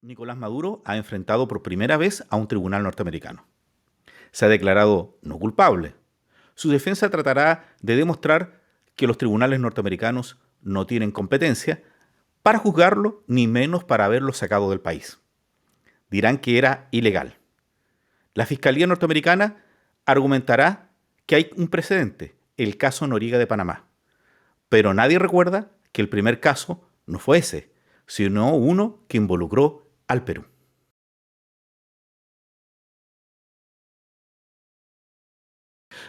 Nicolás Maduro ha enfrentado por primera vez a un tribunal norteamericano. Se ha declarado no culpable. Su defensa tratará de demostrar que los tribunales norteamericanos no tienen competencia para juzgarlo, ni menos para haberlo sacado del país. Dirán que era ilegal. La Fiscalía norteamericana argumentará que hay un precedente, el caso Noriega de Panamá. Pero nadie recuerda que el primer caso no fue ese, sino uno que involucró al Perú.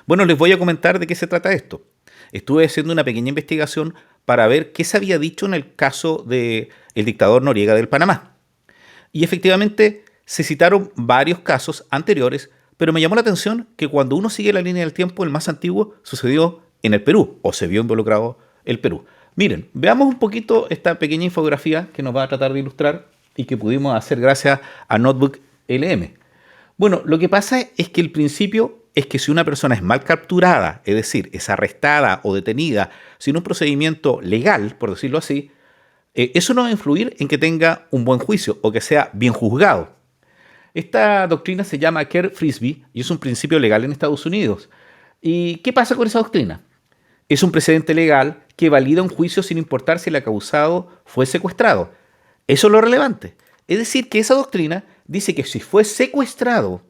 Bueno, les voy a comentar de qué se trata esto. Estuve haciendo una pequeña investigación para ver qué se había dicho en el caso del dictador Noriega del Panamá. Y efectivamente se citaron varios casos anteriores, pero me llamó la atención que cuando uno sigue la línea del tiempo, el más antiguo sucedió en el Perú, o se vio involucrado el Perú. Miren, veamos un poquito esta pequeña infografía que nos va a tratar de ilustrar y que pudimos hacer gracias a Notebook LM. Bueno, lo que pasa es que el principio es que si una persona es mal capturada, es decir, es arrestada o detenida sin un procedimiento legal, por decirlo así, eso no va a influir en que tenga un buen juicio o que sea bien juzgado. Esta doctrina se llama Kerr-Frisbee y es un principio legal en Estados Unidos. ¿Y qué pasa con esa doctrina? Es un precedente legal que valida un juicio sin importar si el acusado fue secuestrado. Eso es lo relevante. Es decir, que esa doctrina dice que si fue secuestrado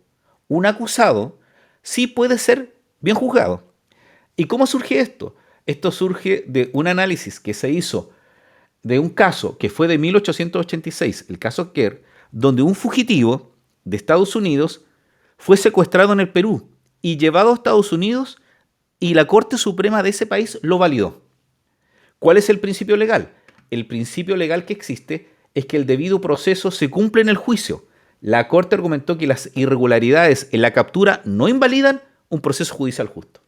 un acusado, sí puede ser bien juzgado. ¿Y cómo surge esto? Esto surge de un análisis que se hizo de un caso que fue de 1886, el caso Kerr, donde un fugitivo de Estados Unidos fue secuestrado en el Perú y llevado a Estados Unidos y la Corte Suprema de ese país lo validó. ¿Cuál es el principio legal? El principio legal que existe es que el debido proceso se cumple en el juicio. La Corte argumentó que las irregularidades en la captura no invalidan un proceso judicial justo.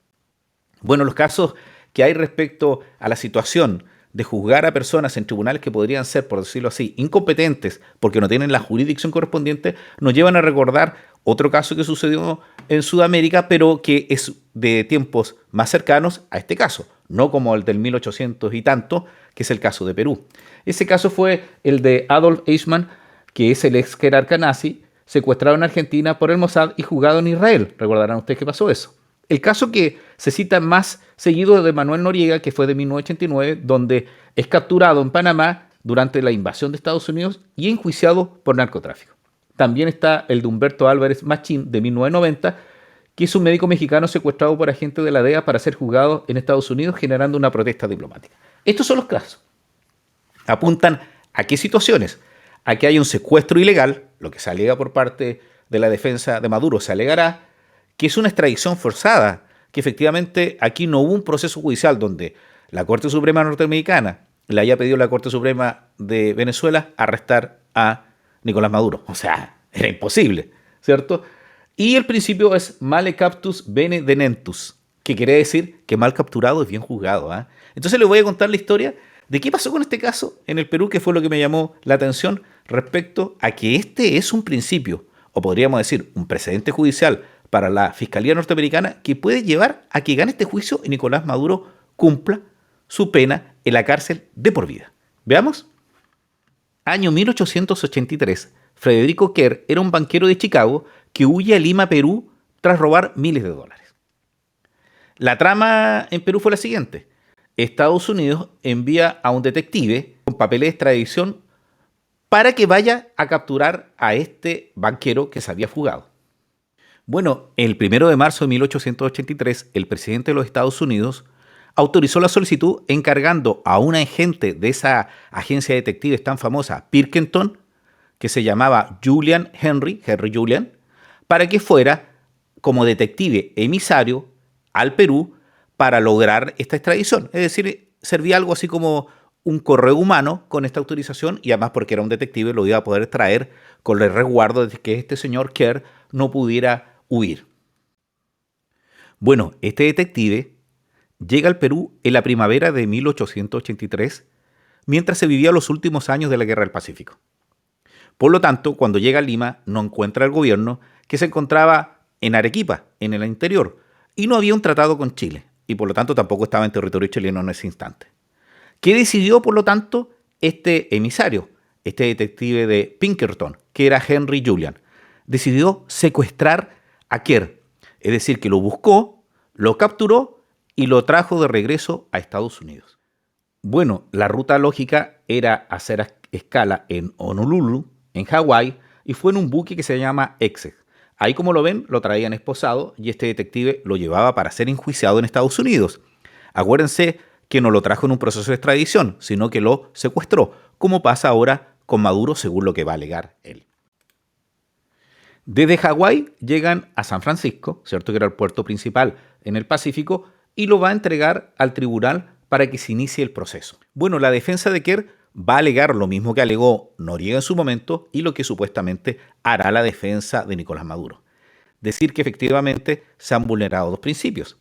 Bueno, los casos que hay respecto a la situación de juzgar a personas en tribunales que podrían ser, por decirlo así, incompetentes porque no tienen la jurisdicción correspondiente, nos llevan a recordar otro caso que sucedió en Sudamérica, pero que es de tiempos más cercanos a este caso, no como el del 1800 y tanto, que es el caso de Perú. Ese caso fue el de Adolf Eichmann, que es el ex jerarca nazi, secuestrado en Argentina por el Mossad y juzgado en Israel. Recordarán ustedes que pasó eso. El caso que se cita más seguido de Manuel Noriega, que fue de 1989, donde es capturado en Panamá durante la invasión de Estados Unidos y enjuiciado por narcotráfico. También está el de Humberto Álvarez Machín, de 1990, que es un médico mexicano secuestrado por agentes de la DEA para ser juzgado en Estados Unidos, generando una protesta diplomática. Estos son los casos. Apuntan a qué situaciones. A que hay un secuestro ilegal, lo que se alega por parte de la defensa de Maduro se alegará, que es una extradición forzada, que efectivamente aquí no hubo un proceso judicial donde la Corte Suprema norteamericana le haya pedido a la Corte Suprema de Venezuela arrestar a Nicolás Maduro. O sea, era imposible, ¿cierto? Y el principio es male captus bene denentus, que quiere decir que mal capturado es bien juzgado. Entonces les voy a contar la historia de qué pasó con este caso en el Perú, que fue lo que me llamó la atención respecto a que este es un principio, o podríamos decir un precedente judicial para la Fiscalía norteamericana que puede llevar a que gane este juicio y Nicolás Maduro cumpla su pena en la cárcel de por vida. Veamos. Año 1883, Frederico Kerr era un banquero de Chicago que huye a Lima, Perú, tras robar miles de dólares. La trama en Perú fue la siguiente. Estados Unidos envía a un detective con papeles de extradición para que vaya a capturar a este banquero que se había fugado. Bueno, el 1 de marzo de 1883, el presidente de los Estados Unidos autorizó la solicitud encargando a un agente de esa agencia de detectives tan famosa, Pilkington, que se llamaba Henry Julian, para que fuera como detective emisario al Perú para lograr esta extradición. Es decir, servía algo así como un correo humano con esta autorización y además porque era un detective lo iba a poder traer con el resguardo de que este señor Kerr no pudiera huir. Bueno, este detective llega al Perú en la primavera de 1883, mientras se vivía los últimos años de la Guerra del Pacífico. Por lo tanto, cuando llega a Lima, no encuentra al gobierno, que se encontraba en Arequipa, en el interior, y no había un tratado con Chile, y por lo tanto tampoco estaba en territorio chileno en ese instante. ¿Qué decidió, por lo tanto, este emisario? este detective de Pinkerton, que era Henry Julian, decidió secuestrar a Kerr. Es decir, que lo buscó, lo capturó y lo trajo de regreso a Estados Unidos. Bueno, la ruta lógica era hacer escala en Honolulu, en Hawái, y fue en un buque que se llama Essex. Ahí, como lo ven, lo traían esposado y este detective lo llevaba para ser enjuiciado en Estados Unidos. Acuérdense que no lo trajo en un proceso de extradición, sino que lo secuestró, como pasa ahora con Maduro, según lo que va a alegar él. Desde Hawái llegan a San Francisco, ¿cierto? Que era el puerto principal en el Pacífico, y lo va a entregar al tribunal para que se inicie el proceso. Bueno, la defensa de Kerr va a alegar lo mismo que alegó Noriega en su momento y lo que supuestamente hará la defensa de Nicolás Maduro. Decir que efectivamente se han vulnerado dos principios.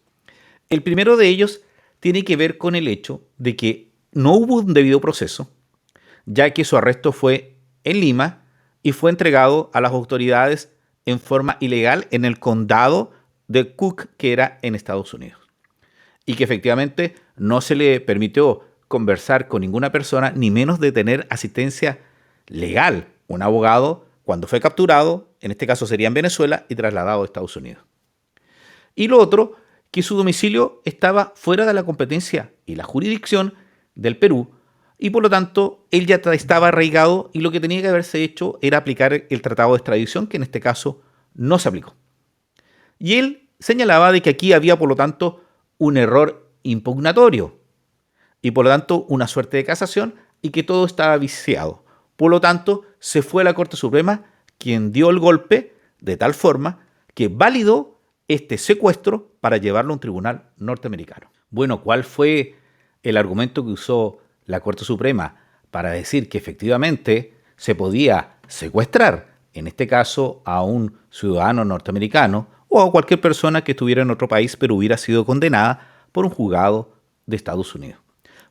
El primero de ellos tiene que ver con el hecho de que no hubo un debido proceso, ya que su arresto fue en Lima y fue entregado a las autoridades en forma ilegal en el condado de Cook, que era en Estados Unidos. Y que efectivamente no se le permitió conversar con ninguna persona, ni menos de tener asistencia legal. Un abogado, cuando fue capturado, en este caso sería en Venezuela, y trasladado a Estados Unidos. Y lo otro, que su domicilio estaba fuera de la competencia y la jurisdicción del Perú, y por lo tanto él ya estaba arraigado y lo que tenía que haberse hecho era aplicar el tratado de extradición, que en este caso no se aplicó. Y él señalaba de que aquí había, por lo tanto, un error impugnatorio y por lo tanto una suerte de casación y que todo estaba viciado. Por lo tanto, se fue a la Corte Suprema quien dio el golpe de tal forma que validó este secuestro para llevarlo a un tribunal norteamericano. Bueno, ¿cuál fue el argumento que usó la Corte Suprema para decir que efectivamente se podía secuestrar, en este caso a un ciudadano norteamericano o a cualquier persona que estuviera en otro país pero hubiera sido condenada por un juzgado de Estados Unidos?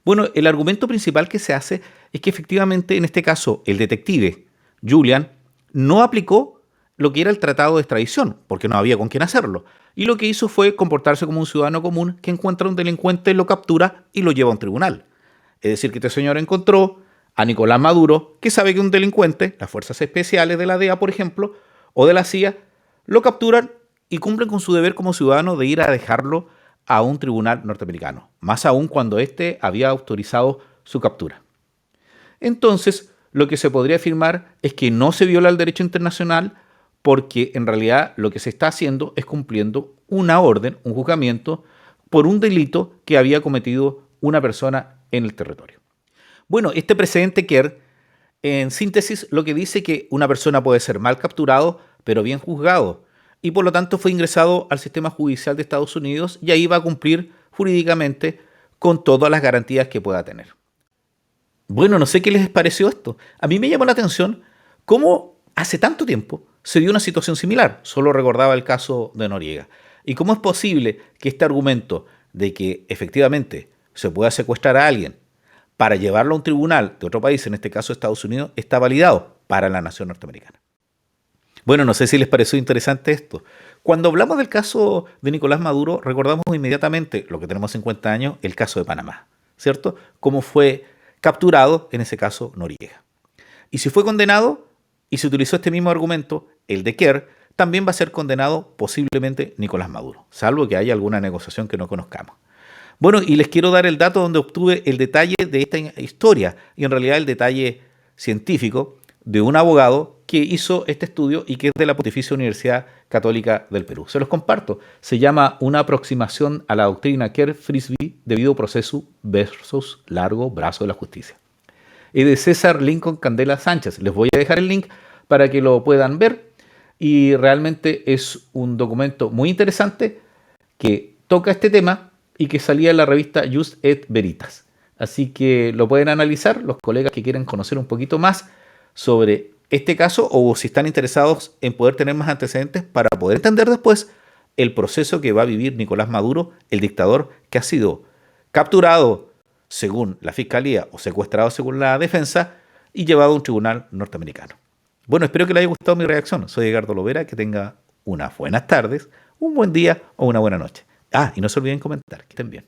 Bueno, el argumento principal que se hace es que efectivamente en este caso el detective Julian no aplicó lo que era el tratado de extradición, porque no había con quién hacerlo. Y lo que hizo fue comportarse como un ciudadano común que encuentra a un delincuente, lo captura y lo lleva a un tribunal. Es decir, que este señor encontró a Nicolás Maduro, que sabe que un delincuente, las fuerzas especiales de la DEA, por ejemplo, o de la CIA, lo capturan y cumplen con su deber como ciudadano de ir a dejarlo a un tribunal norteamericano, más aún cuando éste había autorizado su captura. Entonces, lo que se podría afirmar es que no se viola el derecho internacional porque en realidad lo que se está haciendo es cumpliendo una orden, un juzgamiento, por un delito que había cometido una persona en el territorio. Bueno, este precedente Kerr, en síntesis, lo que dice que una persona puede ser mal capturado, pero bien juzgado, y por lo tanto fue ingresado al sistema judicial de Estados Unidos y ahí va a cumplir jurídicamente con todas las garantías que pueda tener. Bueno, no sé qué les pareció esto. A mí me llamó la atención cómo hace tanto tiempo se dio una situación similar. Solo recordaba el caso de Noriega. Y cómo es posible que este argumento de que efectivamente se pueda secuestrar a alguien para llevarlo a un tribunal de otro país, en este caso Estados Unidos, está validado para la nación norteamericana. Bueno, no sé si les pareció interesante esto. Cuando hablamos del caso de Nicolás Maduro, recordamos inmediatamente lo que tenemos 50 años, el caso de Panamá, ¿cierto? Cómo fue capturado, en ese caso, Noriega. Y si fue condenado y se utilizó este mismo argumento, el de Kerr, también va a ser condenado posiblemente Nicolás Maduro, salvo que haya alguna negociación que no conozcamos. Bueno, y les quiero dar el dato donde obtuve el detalle de esta historia, y en realidad el detalle científico de un abogado que hizo este estudio y que es de la Pontificia Universidad Católica del Perú. Se los comparto. Se llama Una aproximación a la doctrina Kerr-Frisbee debido proceso versus largo brazo de la justicia. Es de César Lincoln Candela Sánchez. Les voy a dejar el link para que lo puedan ver. Y realmente es un documento muy interesante que toca este tema y que salía en la revista Just et Veritas. Así que lo pueden analizar los colegas que quieran conocer un poquito más sobre este caso o si están interesados en poder tener más antecedentes para poder entender después el proceso que va a vivir Nicolás Maduro, el dictador que ha sido capturado según la fiscalía o secuestrado según la defensa y llevado a un tribunal norteamericano. Bueno, espero que les haya gustado mi reacción. Soy Edgardo Lovera, que tenga unas buenas tardes, un buen día o una buena noche. Y no se olviden comentar. Que estén bien.